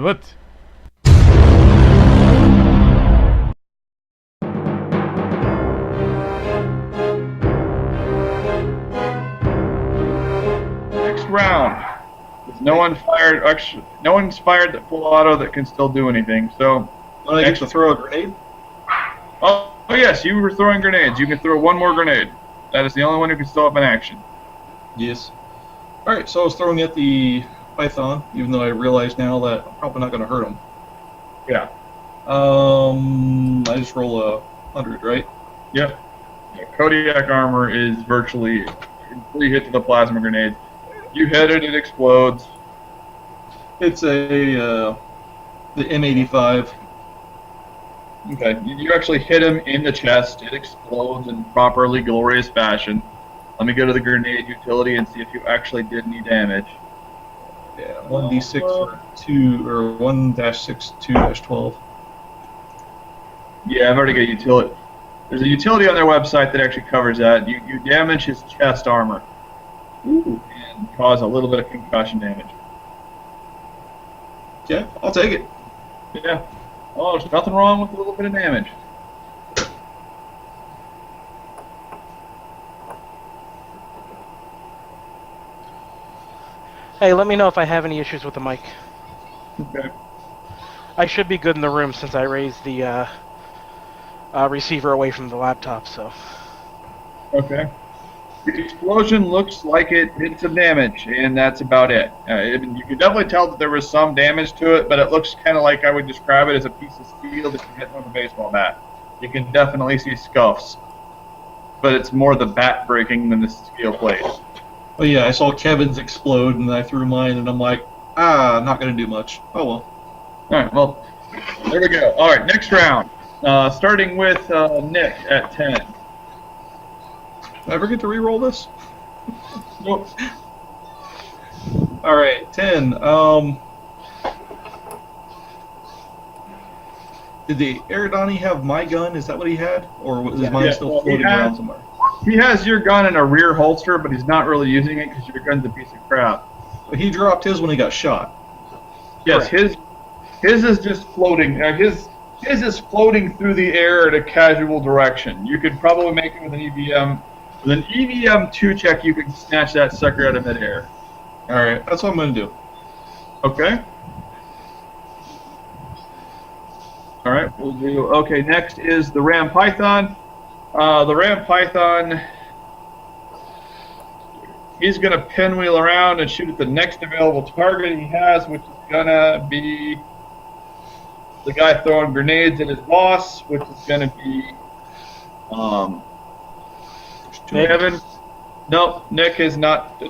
What? Next round. There's no one fired. Actually, no one's fired at full auto that can still do anything. So, When I get to throw a grenade? oh yes, you were throwing grenades. You can throw one more grenade. That is the only one who can still have an action. Yes. Alright, so I was throwing at the Python, even though I realize now that I'm probably not going to hurt him. Yeah. I just roll a 100, right? Yep. Yeah, Kodiak armor is virtually complete hit to the plasma grenade. You hit it, it explodes. It's the M85. Okay. You actually hit him in the chest. It explodes in properly glorious fashion. Let me go to the grenade utility and see if you actually did any damage. Yeah, 1d6 for 2, or 1-6, 2-12. Yeah, I've already got a utility. There's a utility on their website that actually covers that. You damage his chest armor. Ooh. And cause a little bit of concussion damage. Yeah, I'll take it. Yeah. Oh, there's nothing wrong with a little bit of damage. Hey, let me know if I have any issues with the mic. Okay. I should be good in the room since I raised the receiver away from the laptop, so. Okay. The explosion looks like it did some damage, and that's about it. You can definitely tell that there was some damage to it, but it looks kind of like I would describe it as a piece of steel that you hit with a baseball bat. You can definitely see scuffs, but it's more the bat breaking than the steel plate. Oh yeah, I saw Kevin's explode, and I threw mine, and I'm like, not going to do much. Oh well. Alright, well, there we go. Alright, next round. Starting with Nick at 10. Did I ever get to re-roll this? Nope. Alright, 10. Did the Eridani have my gun? Is that what he had? Or was mine still floating around somewhere? He has your gun in a rear holster, but he's not really using it because your gun's a piece of crap. He dropped his when he got shot. Yes, his is just floating. His is floating through the air at a casual direction. You could probably make it with an EVM. With an EVM 2 check, you can snatch that sucker out of midair. Alright, that's what I'm going to do. Okay. Alright, we'll do. Okay, next is the Ram Python. The Ram Python, he's going to pinwheel around and shoot at the next available target he has, which is going to be the guy throwing grenades at his boss, which is going to be Kevin. Nope, Nick is not.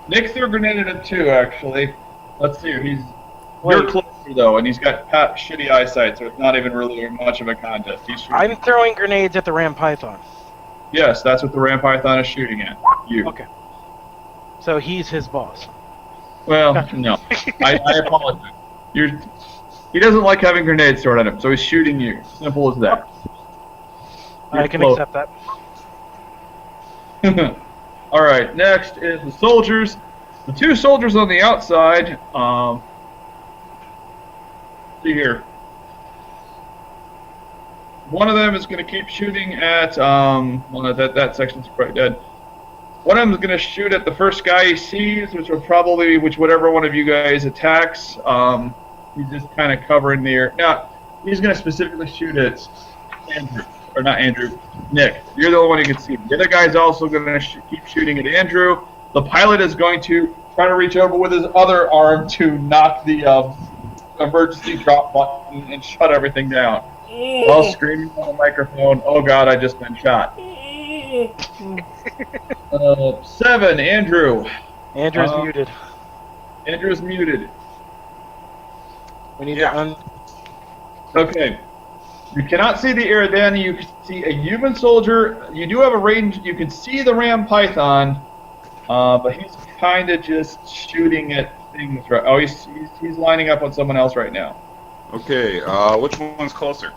Nick threw a grenade at it too, actually. Let's see. You're closer though, and he's got shitty eyesight, so it's not even really much of a contest. I'm throwing grenades at the Ram Python. Yes, that's what the Ram Python is shooting at. You. Okay. So he's his boss. Well, no. I apologize. He doesn't like having grenades thrown at him, so he's shooting you. Simple as that. I can accept that. Alright, next is the soldiers. The two soldiers on the outside, see here. One of them is going to keep shooting at, well, that section's quite dead. One of them is going to shoot at the first guy he sees, which whichever one of you guys attacks. He's just kind of covering the air. Now, he's going to specifically shoot at Andrew. Or not Andrew, Nick. You're the only one who can see. The other guy's also going to keep shooting at Andrew. The pilot is going to try to reach over with his other arm to knock the emergency drop button and shut everything down. While screaming on the microphone, "Oh God, I just been shot." 7, Andrew. Andrew's muted. Andrew's muted. We need to Okay. You cannot see the Eridani. You can see a human soldier. You do have a range. You can see the Ram Python, but he's kind of just shooting at things. Right. Oh, he's lining up on someone else right now. Okay. Which one's closer?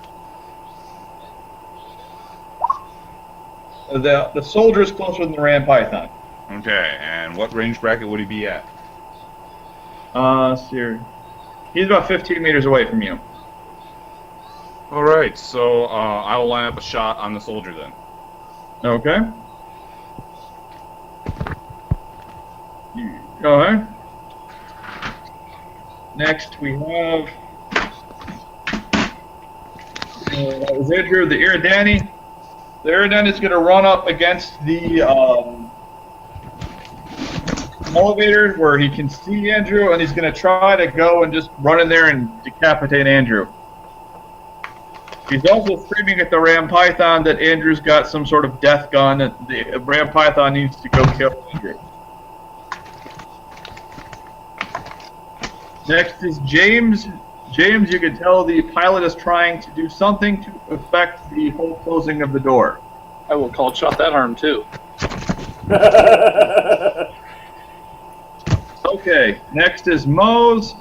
The soldier is closer than the Ram Python. Okay. And what range bracket would he be at? Here. He's about 15 meters away from you. All right, so I will line up a shot on the soldier then. Okay. Go ahead. Next, we have that was Andrew, the Iridani. The Iridani is going to run up against the elevator where he can see Andrew, and he's going to try to go and just run in there and decapitate Andrew. He's also screaming at the Ram Python that Andrew's got some sort of death gun, and the Ram Python needs to go kill Andrew. Next is James. James, you can tell the pilot is trying to do something to affect the whole closing of the door. I will call shot that arm too. Okay, next is Moze.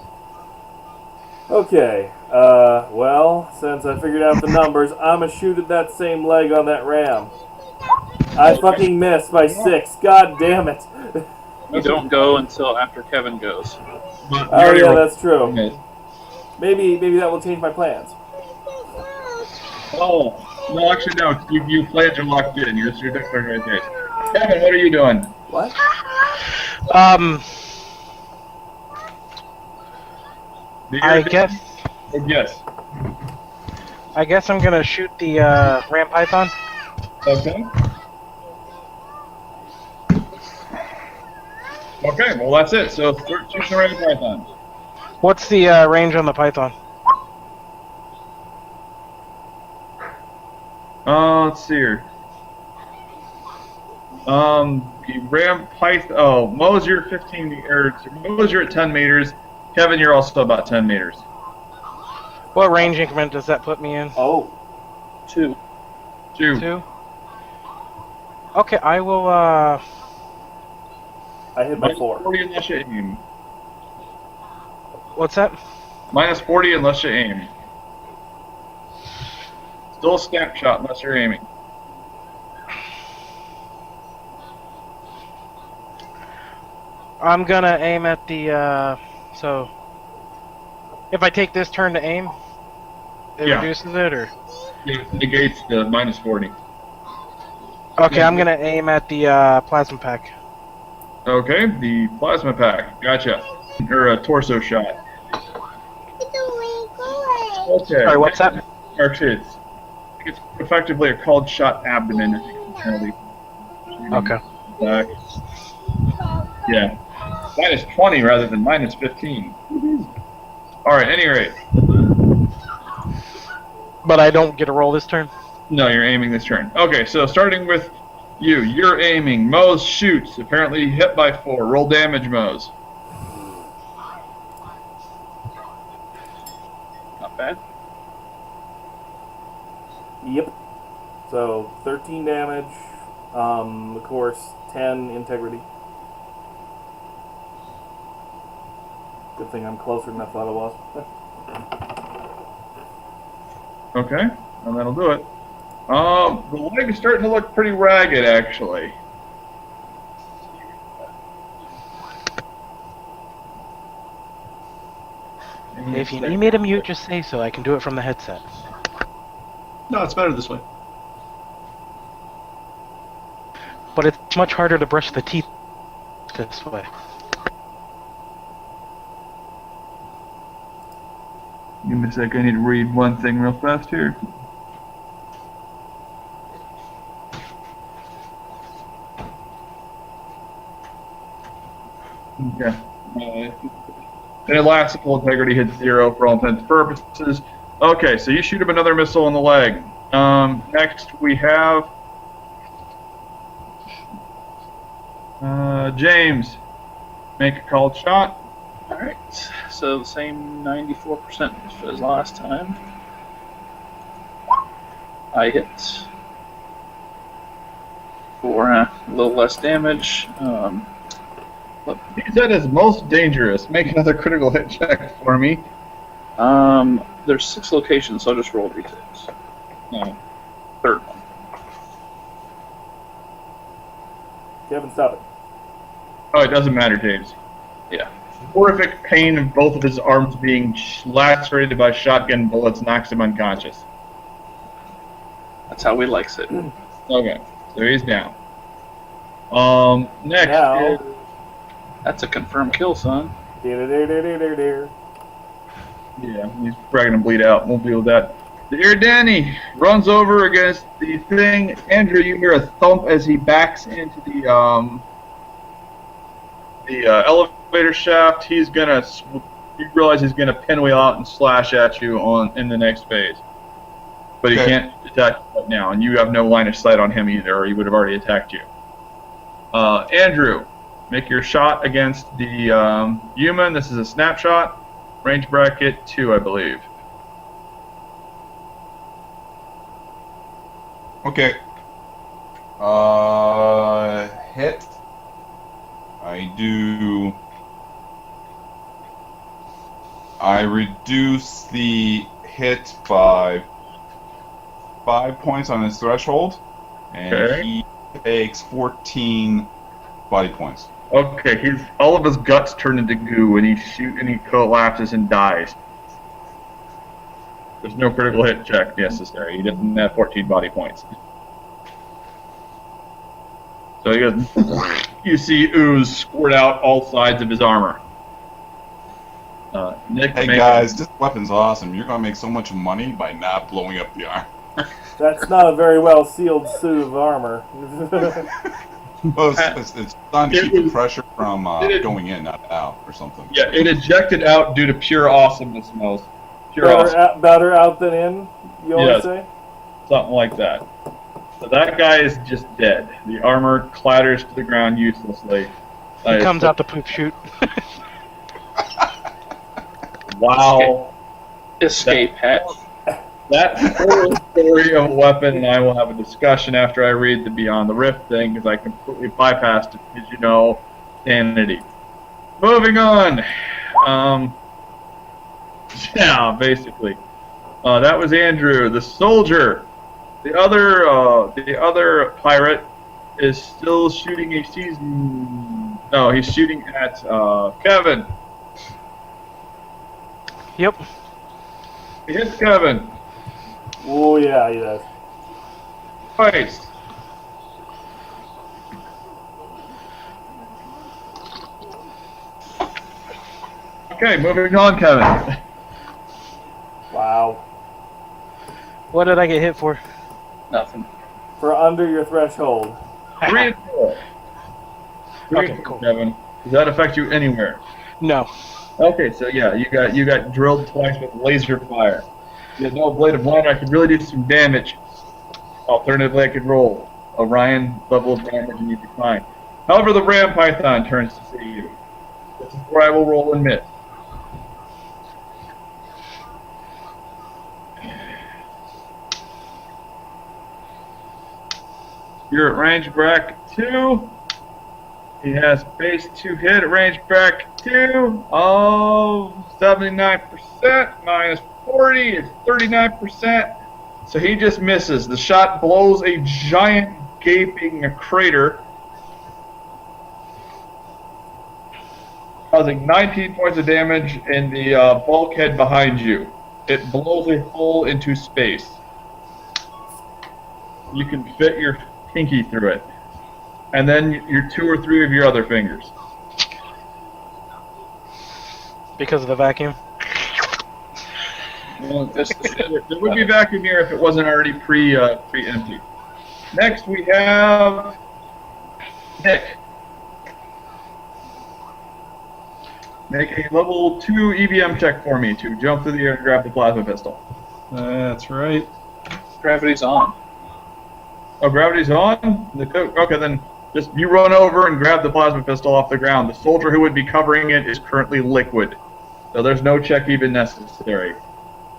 Okay, well, since I figured out the numbers, I'm gonna shoot at that same leg on that ram. I fucking missed by 6. God damn it. You don't go until after Kevin goes. Oh yeah, that's true. Maybe that will change my plans. Oh, no, actually no. You plans are locked in. You're declaring right there. Kevin, what are you doing? What? I guess Yes. I'm gonna shoot the Ram Python. Okay. Okay, well that's it. So shoot the Ram Python. What's the range on the Python? Let's see here. The Ram Python. Oh, Moze, you're 15 meters. Moze, you're at 10 meters. Kevin, you're also about 10 meters. What range increment does that put me in? Oh. 2. 2. Okay, I will. I hit by 4. 40 unless you aim. What's that? Minus 40 unless you aim. Still a snapshot unless you're aiming. I'm gonna aim at the. So, if I take this turn to aim, it Yeah. reduces it, or? Yeah, it negates the minus 40. Okay, I'm gonna aim at the plasma pack. Okay, the plasma pack. Gotcha. Or a torso shot. Okay. Sorry, what's that? Actually, it's effectively a called shot abdomen. I think it's penalty. Okay. Back. Yeah. Minus 20 rather than minus 15. Alright, any rate. But I don't get a roll this turn? No, you're aiming this turn. Okay, so starting with you. You're aiming. Moze shoots. Apparently hit by 4. Roll damage, Moze. Not bad. Yep. So 13 damage. Of course, 10 integrity. Good thing I'm closer than I thought I was. Okay, and that'll do it. The leg is starting to look pretty ragged, actually. If you need me to mute, just say so. I can do it from the headset. No, it's better this way. But it's much harder to brush the teeth this way. Give me a sec, I need to read one thing real fast here. Okay. And elastical integrity hits 0 for all intents and purposes. Okay, so you shoot him another missile in the leg. Next we have James. Make a called shot. Alright, so the same 94% as last time. I hit for a little less damage. He said it's most dangerous. Make another critical hit check for me. There's 6 locations, so I'll just roll d6. No, third one. Kevin, stop it. Oh, it doesn't matter, James. Yeah. horrific pain of both of his arms being lacerated by shotgun bullets knocks him unconscious. That's how we likes it. Okay, so he's down. Next Now- is That's a confirmed kill, son. Dear. yeah, he's probably gonna bleed out. We'll deal with that. The Iridani runs over against the thing. Andrew, you hear a thump as he backs into the elevator shaft. He's gonna. You realize he's gonna pinwheel out and slash at you in the next phase. But he Okay. can't attack you right now, and you have no line of sight on him either, or he would have already attacked you. Andrew, make your shot against the human. This is a snapshot. Range bracket 2, I believe. Okay. Hit. I reduce the hit by 5 points on his threshold, and Okay. he takes 14 body points. Okay, all of his guts turn into goo, and he collapses and dies. There's no critical hit check necessary. He doesn't have 14 body points. So he goes. You see ooze squirt out all sides of his armor. Nick, Hey guys, this weapon's awesome. You're gonna make so much money by not blowing up the arm. That's not a very well sealed suit of armor. Well, it's designed to It keep the was- pressure from it- going in, not out, or something. Yeah, it ejected out due to pure awesomeness, Moze. Pure awesome. Better out than in, you always Yes. say? Something like that. So that guy is just dead. The armor clatters to the ground uselessly. He comes out the poop chute. Wow. Escape hatch. That whole story of a weapon, and I will have a discussion after I read the Beyond the Rift thing, because I completely bypassed it, because you know, sanity. Moving on. Yeah, basically. That was Andrew. The soldier. The other pirate is still shooting a season. No, he's shooting at Kevin. Yep. He hits Kevin. Oh, yeah, he does. Twice. Okay, moving on, Kevin. Wow. What did I get hit for? Nothing. For under your threshold. 3 and 4. 3 Okay, and 4, cool. Kevin. Does that affect you anywhere? No. Okay, so yeah, you got drilled twice with laser fire. You had no blade of liner. I could really do some damage. Alternatively, I could roll Orion level of damage and you decline. However, the Ram Python turns to see you. This is where I will roll and miss. You're at range bracket 2. He has base 2 hit at range bracket 2 of 79%. Minus 40 is 39%. So he just misses. The shot blows a giant gaping crater, causing 19 points of damage in the bulkhead behind you. It blows a hole into space. You can fit your pinky through it. And then your 2 or 3 of your other fingers. Because of the vacuum. Well, there would be vacuum here if it wasn't already pre-empty. Next we have Nick. Make a level 2 EVM check for me to jump through the air and grab the plasma pistol. That's right. Gravity's on. Oh, gravity's on? Okay, then just you run over and grab the plasma pistol off the ground. The soldier who would be covering it is currently liquid, so there's no check even necessary.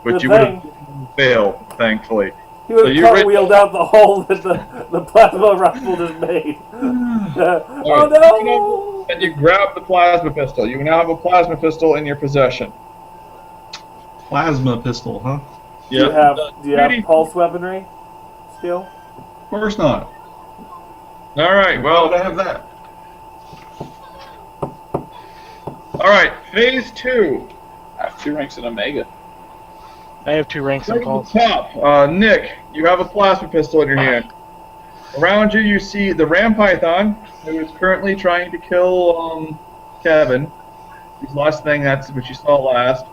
But Good you would thing. have failed, thankfully. He would So have you cartwheeled out the hole that the plasma rifle just made. Oh no! And you grab the plasma pistol. You now have a plasma pistol in your possession. Plasma pistol, huh? Do you have pulse weaponry skill? Of course not. All right. Why would I Well, have that? All right, phase 2. I have 2 ranks in Omega. I have 2 ranks in Starting at Pulse. the top, Nick, you have a plasma pistol in your hand. Around you, you see the Ram Python, who is currently trying to kill Kevin. His last thing, that's what you saw last.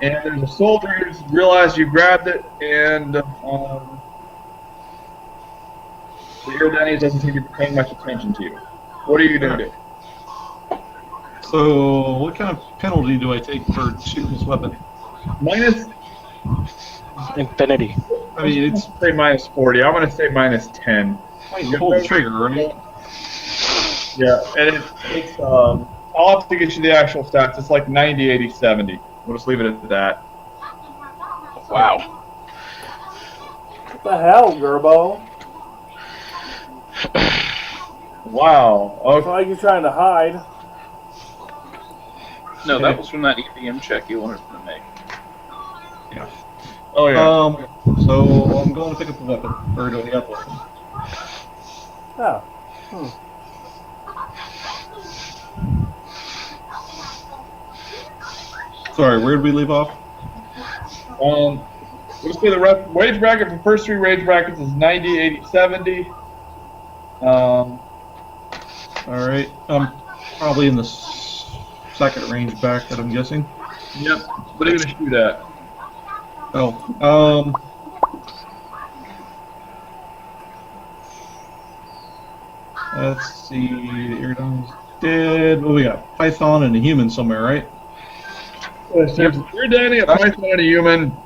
And there's a soldier who's realized you grabbed it, and the Iridanians doesn't seem to be paying much attention to you. What are you going to do? So, what kind of penalty do I take for shooting this weapon? Minus, Infinity. I mean, it's say minus 40. I'm going to say minus 10. you pull the trigger, right? Yeah, and it's I'll have to get you the actual stats. It's like 90, 80, 70. We'll just leave it at that. Wow. What the hell, Gerbo? Wow. It's Okay. like you're trying to hide. No, that was from that EDM check you wanted to make. Oh yeah. So I'm going to pick up the weapon, or do I got the weapon? Oh. Sorry, where did we leave off? Let's say the wage bracket for the first 3 wage brackets is 90, 80, 70. All right, I'm probably in the second range back that I'm guessing. Yep. What are you gonna shoot at? Oh, let's see. The Iridon's dead. What do we got? Python and a human somewhere, right? You're Danny, a Python, and a human.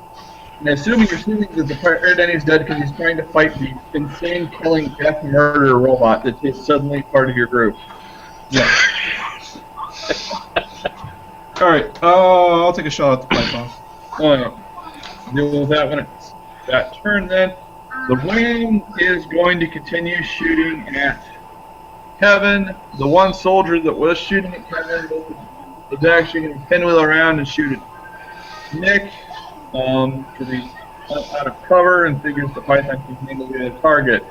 And assuming that the Danny is dead because he's trying to fight the insane killing death murder robot that is suddenly part of your group. Yeah. All right. I'll take a shot at the Python. Alright. Deal with that when it's that turn then. The Ram is going to continue shooting at Kevin. The one soldier that was shooting at Kevin is actually going to pinwheel around and shoot at Nick. Because he's out of cover and figures the Python can handle the target.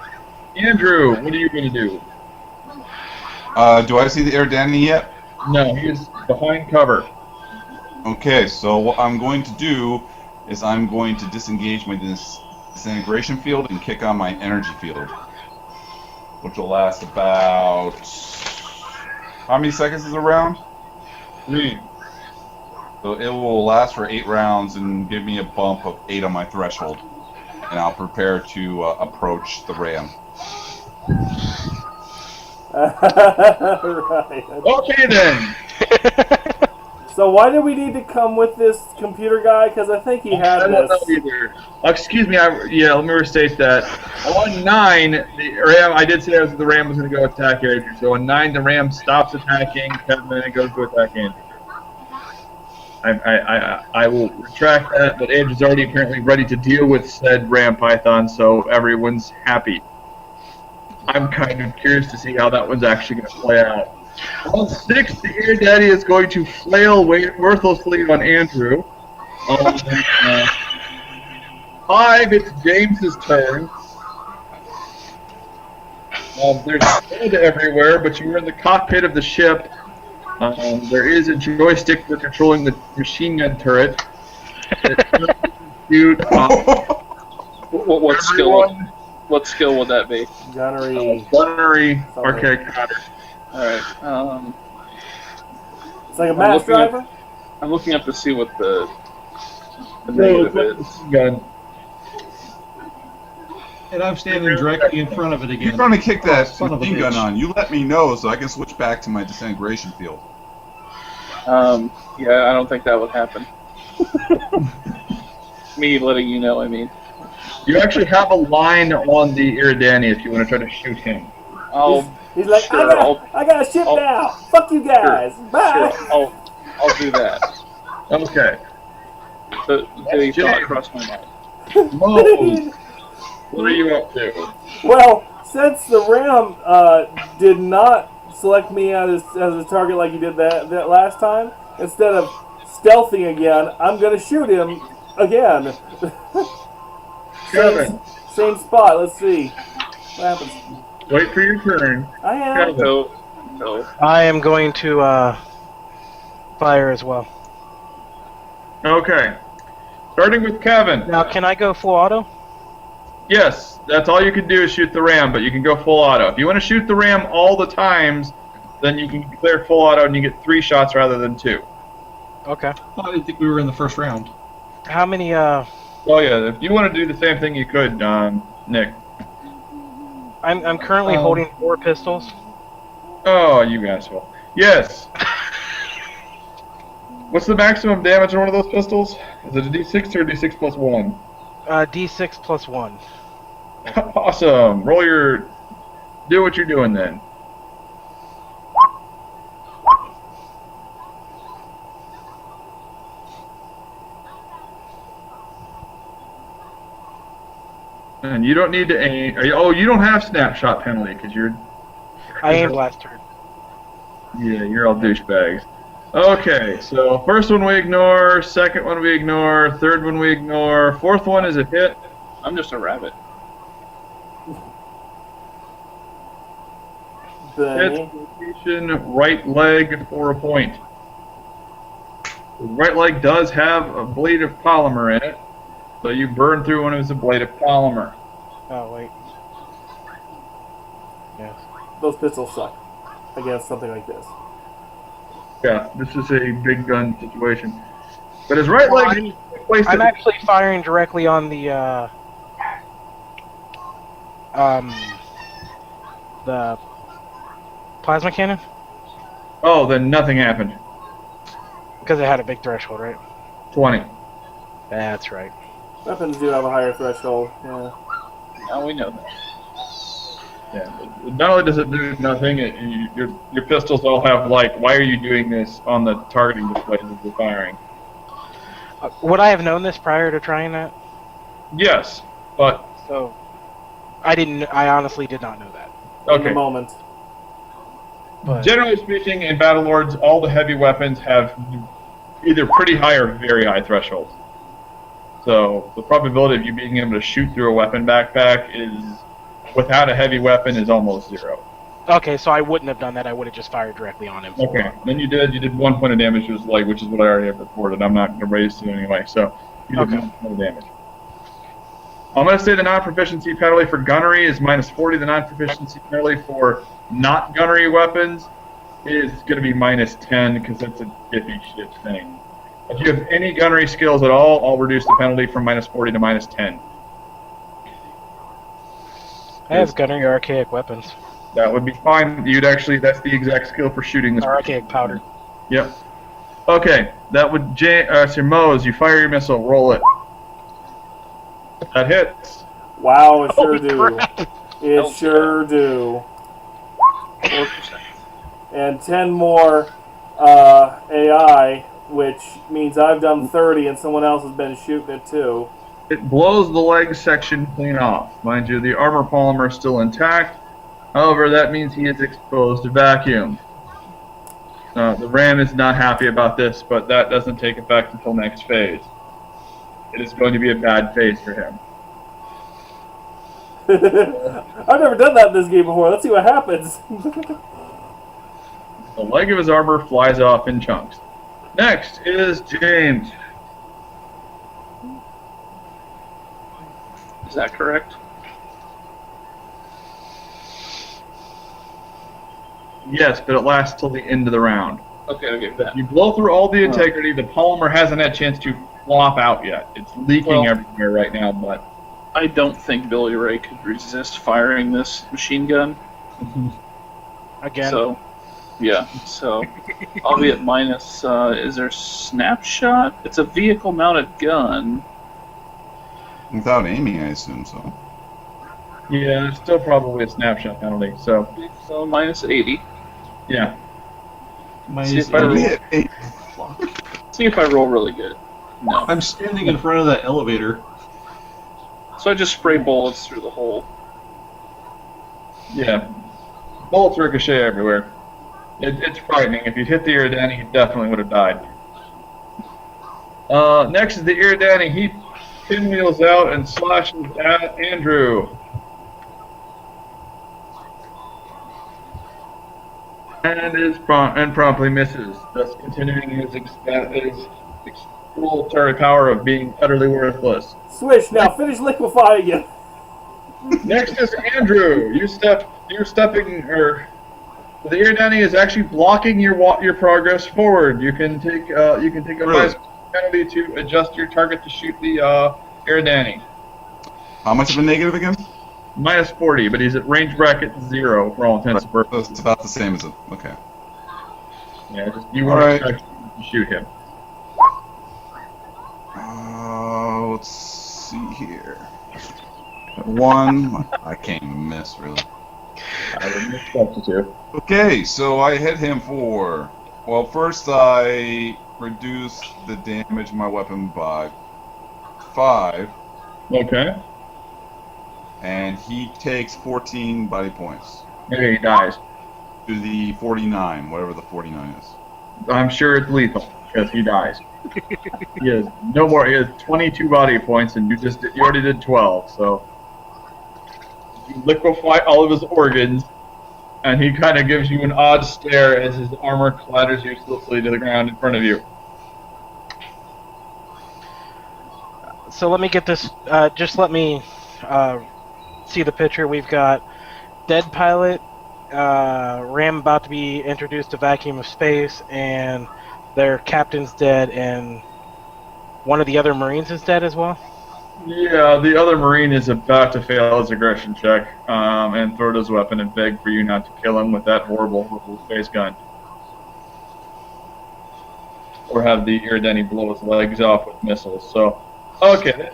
Andrew, what are you going to do? Do I see the Iridani yet? No, he's behind cover. Okay, so what I'm going to do is I'm going to disengage my disintegration field and kick on my energy field, which will last about... How many seconds is a round? 3. So it will last for 8 rounds and give me a bump of 8 on my threshold. And I'll prepare to approach the ram. Right. Okay then. So why do we need to come with this computer guy? Because I think he had I don't know this. either. Excuse me, let me restate that. On 9, the Ram, I did say the Ram was going to go attack Andrew. So on 9, the Ram stops attacking Kevin and goes to attack Andrew. I will retract that, but Andrew's already apparently ready to deal with said Ram Python, so everyone's happy. I'm kind of curious to see how that one's actually going to play out. On 6, the Air Daddy is going to flail worthlessly on Andrew. On 5, it's James's turn. There's blood everywhere, but you're in the cockpit of the ship. There is a joystick for controlling the machine gun turret. Shoot, What skill? What skill would that be? Gunnery. gunnery, archaic cutter. All right. It's like a mass driver. I'm looking up to see what the negative is. Gun. And I'm standing directly in front of it again. You're trying to kick that Son of a machine gun bitch. on. You let me know so I can switch back to my disintegration field. Yeah, I don't think that would happen. Me letting you know, I mean. You actually have a line on the Iridani if you want to try to shoot him. He's like, sure, I got a ship I'll- now. Fuck you guys. Bye. Sure, I'll do that. Okay. The thought crossed my mind. Moze, what are you up to? Well, since the Ram did not select me as a target like he did that last time, instead of stealthing again, I'm going to shoot him again. Kevin, Same spot. Let's see what happens. wait for your turn. I am. So, I am going to Fire as well. Okay. Starting with Kevin. Now, can I go full auto? Yes, that's all you can do is shoot the ram, but you can go full auto. If you want to shoot the ram all the times, then you can declare full auto and you get 3 shots rather than 2. Okay. I didn't think we were in the first round. How many, Oh yeah, if you want to do the same thing, you could, Nick. I'm currently holding 4 pistols. Oh, you asshole. Yes. What's the maximum damage on one of those pistols? Is it a D6 or a D6 plus 1? D6 plus 1. Awesome. Roll your... Do what you're doing then. And you don't need to aim... Oh, you don't have snapshot penalty because you're... I aimed last turn. Yeah, you're all douchebags. Okay, so first one we ignore, second one we ignore, third one we ignore, fourth one is a hit. I'm just a rabbit. Benny. Hit, right leg for a point. The right leg does have a blade of polymer in it, so you burn through one of a blade of polymer. Oh, wait. Yes. Those pistols suck against something like this. Yeah, this is a big gun situation. But his right leg is placed I'm at- actually firing directly on the plasma cannon Oh, then nothing happened. because it had a big threshold, right? 20. That's right. Weapons do have a higher threshold. Yeah. Now we know that. Yeah. Not only does it do nothing, your pistols all have like, why are you doing this on the targeting display that you're firing? Would I have known this prior to trying that? Yes, but So, I honestly did not know that. In the okay. moment. But Generally speaking, in Battlelords, all the heavy weapons have either pretty high or very high thresholds. So the probability of you being able to shoot through a weapon backpack is, without a heavy weapon, is almost 0. okay, so I wouldn't have done that. I would have just fired directly on him. Okay, then you did 1 point of damage to his leg, which is what I already have reported. I'm not going to raise to anyway, so you did Okay. 1 point of damage. I'm going to say the non-proficiency penalty for gunnery is -40. The non-proficiency penalty for not gunnery weapons is going to be -10 because that's a iffy shit thing. If you have any gunnery skills at all, I'll reduce the penalty from -40 to -10. I have gunnery archaic weapons. That would be fine. That's the exact skill for shooting this. Or archaic powder. Yep. Okay, that would so Moze, you fire your missile, roll it. That hits. Wow, it sure do. crap. It sure do. 4%. And 10 more AI, which means I've done 30 and someone else has been shooting it too. It blows the leg section clean off. Mind you, the armor polymer is still intact. However, that means he is exposed to vacuum. The ram is not happy about this, but that doesn't take effect until next phase. It is going to be a bad phase for him. I've never done that in this game before. Let's see what happens. The leg of his armor flies off in chunks. Next is James. Is that correct? Yes, but it lasts till the end of the round. Okay, bet. You blow through all the integrity. The polymer hasn't had a chance to flop out yet. It's leaking everywhere right now, but I don't think Billy Ray could resist firing this machine gun. Again. So, yeah. So, I'll be at minus. Is there snapshot? It's a vehicle-mounted gun. Without aiming, I assume so. yeah, there's still probably a snapshot penalty. So So minus 80. yeah, See if I roll, Hit 8. see if I roll really good. No. I'm standing in front of that elevator. So I just spray bullets through the hole. yeah. Bullets ricochet everywhere. It's frightening. If you'd hit the Iridani, you definitely would have died. Next is the Iridani. He pinwheels out and slashes at Andrew. and promptly misses, thus continuing his exploratory power of being utterly worthless. Swish, now finish liquefying it. Next is Andrew. You're stepping, or the Iridani is actually blocking your progress forward. You can take a Really? penalty to adjust your target to shoot the Iridani. How much of a negative again? Minus 40, but he's at range bracket 0 for all intents and purposes. It's about the same as it. Okay. Yeah, you weren't Alright. expecting to shoot him. Let's see here. One. I can't even miss, really. I wouldn't expect you to. Okay, so I hit him for. Well, first I reduced the damage of my weapon by 5, Okay. and he takes 14 body points Maybe he dies. to the 49, whatever the 49 is. I'm sure it's lethal because he dies. He has no more. He has 22 body points, and you already did 12. So you liquefy all of his organs, and he kind of gives you an odd stare as his armor clatters uselessly to the ground in front of you. So let me get this. Just let me see the picture. We've got dead pilot, Ram about to be introduced to vacuum of space, and their captain's dead, and one of the other Marines is dead as well. Yeah, the other Marine is about to fail his aggression check and throw his weapon and beg for you not to kill him with that horrible, horrible space gun. Or have the Iridani blow his legs off with missiles. So, okay.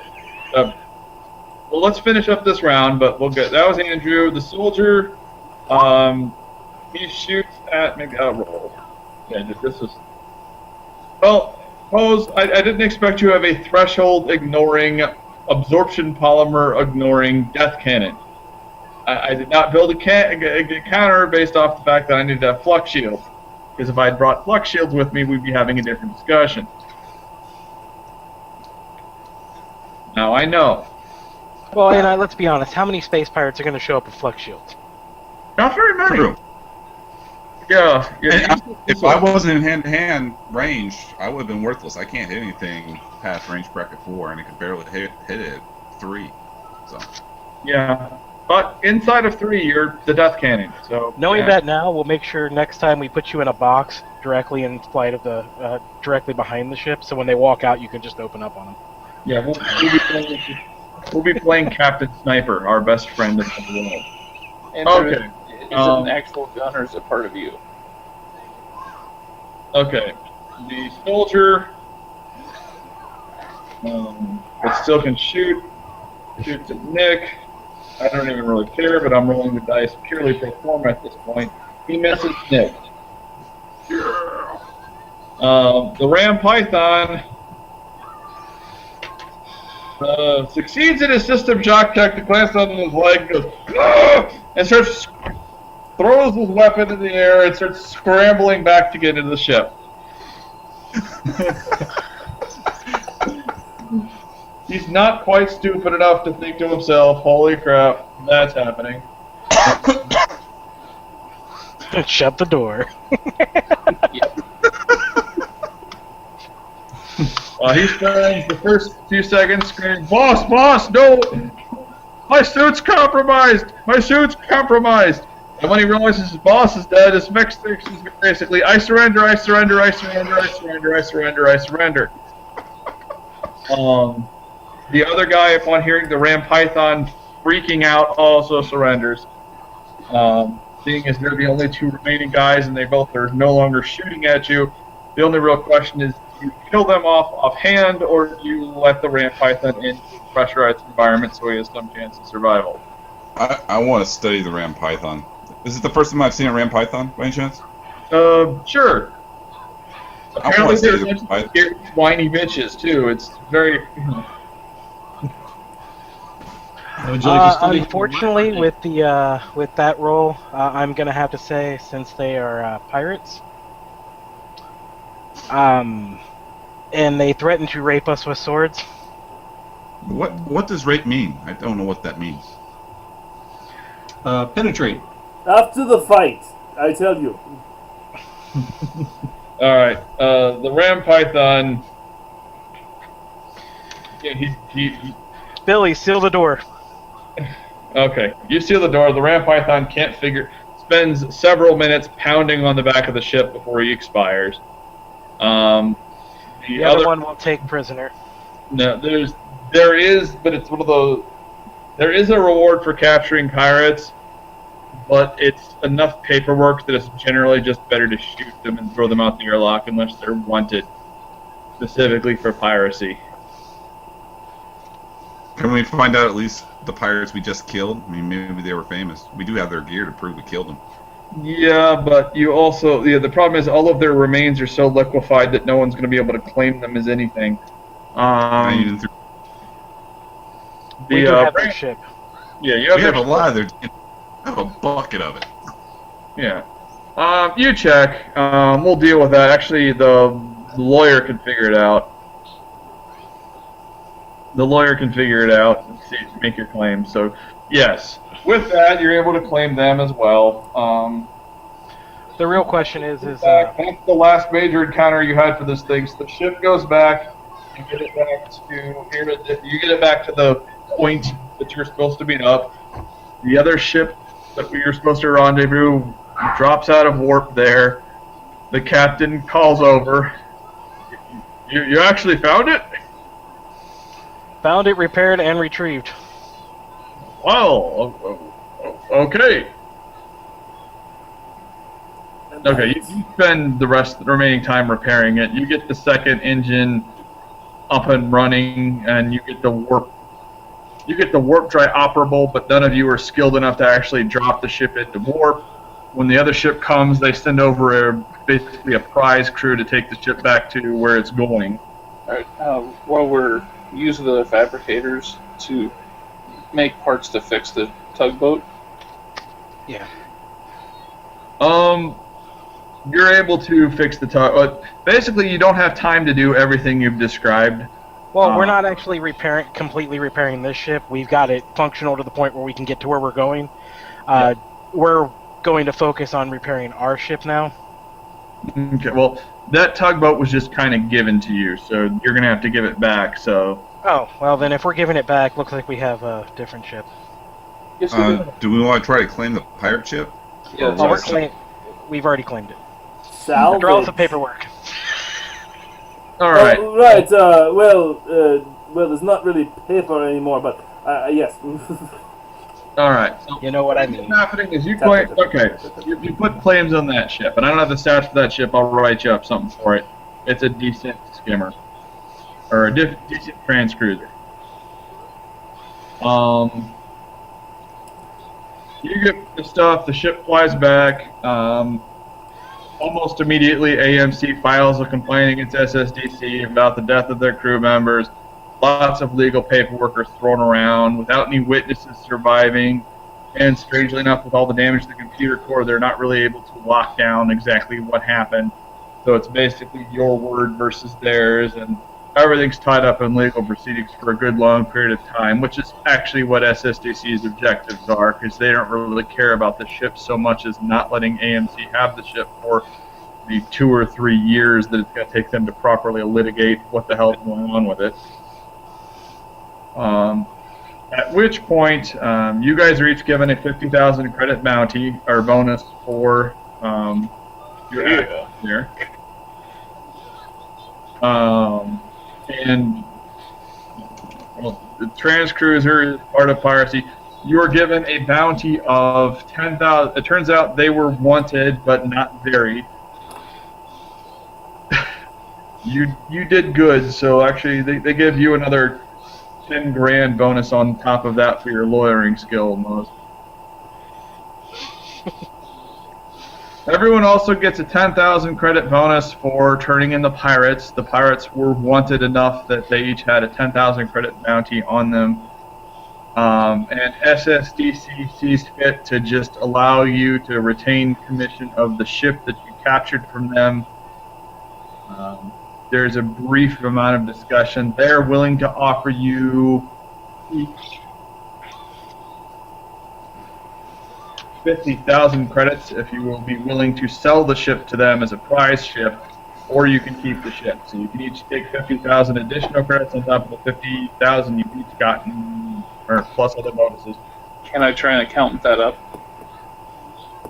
Well, let's finish up this round, but we'll get. That was Andrew. The soldier, he shoots at. Maybe I'll roll. Yeah, this is. Well, Moze, I didn't expect you to have a threshold ignoring, absorption polymer ignoring death cannon. I did not build a counter based off the fact that I needed to have flux shields. Because if I had brought flux shields with me, we'd be having a different discussion. Now I know. Well, and let's be honest. How many space pirates are going to show up with flux shields? Not very many. True. Yeah. If I wasn't in hand-to-hand range, I would have been worthless. I can't hit anything past range bracket 4, and I could barely hit it 3. So. Yeah. But inside of 3, you're the death cannon. So Knowing yeah. that now, we'll make sure next time we put you in a box directly in flight of the directly behind the ship, so when they walk out, you can just open up on them. Yeah, we'll be playing Captain Sniper, our best friend in the world. And Okay. Is it an actual gun or is it part of you? Okay. The soldier, but still can shoot. Shoots at Nick. I don't even really care, but I'm rolling the dice purely pro forma at this point. He misses Nick. The Ram Python succeeds in his system shock tech to glance on his leg, goes, "Ah!" and throws his weapon in the air and starts scrambling back to get into the ship. He's not quite stupid enough to think to himself, holy crap, that's happening. Shut the door. He spends the first few seconds screaming, boss, no! My suit's compromised! My suit's compromised! And when he realizes his boss is dead, his next thing is basically, I surrender. The other guy, upon hearing the Ram Python freaking out, also surrenders. Seeing as they're the only 2 remaining guys and they both are no longer shooting at you, the only real question is, do you kill them offhand, or do you let the Ram Python into a pressurized environment so he has some chance of survival? I want to study the Ram Python. Is it the first time I've seen a Ram Python, by any chance? Sure. I Apparently want to there's study the Python. scary, whiny bitches, too. It's very... Would you like to study? Unfortunately, with that roll, I'm gonna have to say, since they are pirates, and they threaten to rape us with swords. What does rape mean? I don't know what that means. Penetrate. After the fight, I tell you. All right. The Ram Python. Yeah, he Billy, seal the door. Okay, you seal the door. The Ram Python spends several minutes pounding on the back of the ship before he expires. The The other one will take prisoner. No, there is, but it's one of those. There is a reward for capturing pirates, but it's enough paperwork that it's generally just better to shoot them and throw them out the airlock unless they're wanted specifically for piracy. Can we find out at least the pirates we just killed? I mean, maybe they were famous. We do have their gear to prove we killed them. Yeah, but you also the problem is all of their remains are so liquefied that no one's going to be able to claim them as anything. We do have their ship. Yeah, you have, we have a lot of their. I have a bucket of it. Yeah. You check. We'll deal with that. Actually, the lawyer can figure it out. The lawyer can figure it out and make your claim. So, yes. With that, you're able to claim them as well. The real question is that's the last major encounter you had for this thing. So the ship goes back. You get it back to the point that you're supposed to meet up. The other ship that you're supposed to rendezvous drops out of warp there. The captain calls over. You actually found it? found it, repaired, and retrieved. Wow. Okay. Okay, you spend the remaining time repairing it. You get the second engine up and running, and you get the warp drive operable, but none of you are skilled enough to actually drop the ship into warp. When the other ship comes, they send over basically a prize crew to take the ship back to where it's going. Alright, while we're using the fabricators to make parts to fix the tugboat. Yeah. You're able to fix the tugboat. Basically, you don't have time to do everything you've described. Well, we're not actually completely repairing this ship. We've got it functional to the point where we can get to where we're going. We're going to focus on repairing our ship now. Okay, well, that tugboat was just kind of given to you, so you're going to have to give it back, so... Oh, well then if we're giving it back, looks like we have a different ship. Yes, Do we want to try to claim the pirate ship? Yeah, Oh, we've already claimed it. Salvage. Draw us the paperwork. Alright. Oh, right. Well, there's not really paper anymore, but yes. Alright. So You know what I mean. what's happening is you claim... Okay, you put claims on that ship, and I don't have the stats for that ship. I'll write you up something for it. It's a decent skimmer. Or a decent transcruiser. You get the stuff, the ship flies back. Almost immediately, AMC files a complaint against SSDC about the death of their crew members. Lots of legal paperwork are thrown around without any witnesses surviving. And strangely enough, with all the damage to the computer core, they're not really able to lock down exactly what happened. So it's basically your word versus theirs, and everything's tied up in legal proceedings for a good long period of time, which is actually what SSDC's objectives are, because they don't really care about the ship so much as not letting AMC have the ship for the 2 or 3 years that it's going to take them to properly litigate what the hell is going on with it. At which point, you guys are each given a 50,000 credit bounty, or bonus for your action here. And well, the transcruiser is part of piracy. You were given a bounty of 10,000. It turns out they were wanted, but not very. You did good, so actually they give you another 10 grand bonus on top of that for your lawyering skill, Moze. Everyone also gets a 10,000 credit bonus for turning in the pirates. The pirates were wanted enough that they each had a 10,000 credit bounty on them. And SSDC sees fit to just allow you to retain commission of the ship that you captured from them. There's a brief amount of discussion. They're willing to offer you each 50,000 credits if you will be willing to sell the ship to them as a prize ship, or you can keep the ship. So you can each take 50,000 additional credits on top of the 50,000 you've each gotten, or plus other bonuses. Can I try and accountant that up?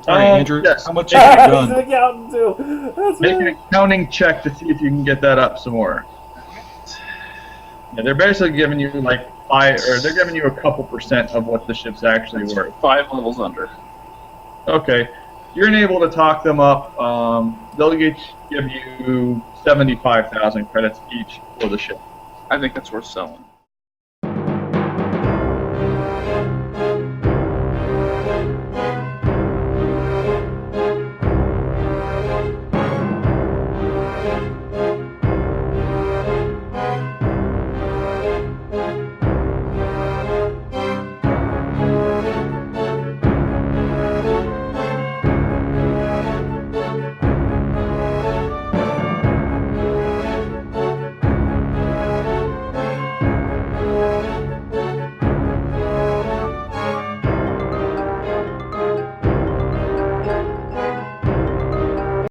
All right, Andrew. Yes. How much have you He's an done? accountant too. That's Make an right. accounting check to see if you can get that up some more. Yeah, they're basically giving you like they're giving you a couple % of what the ship's actually worth. 5 levels under. Okay, you're able to talk them up. They'll give you 75,000 credits each for the ship. I think that's worth selling.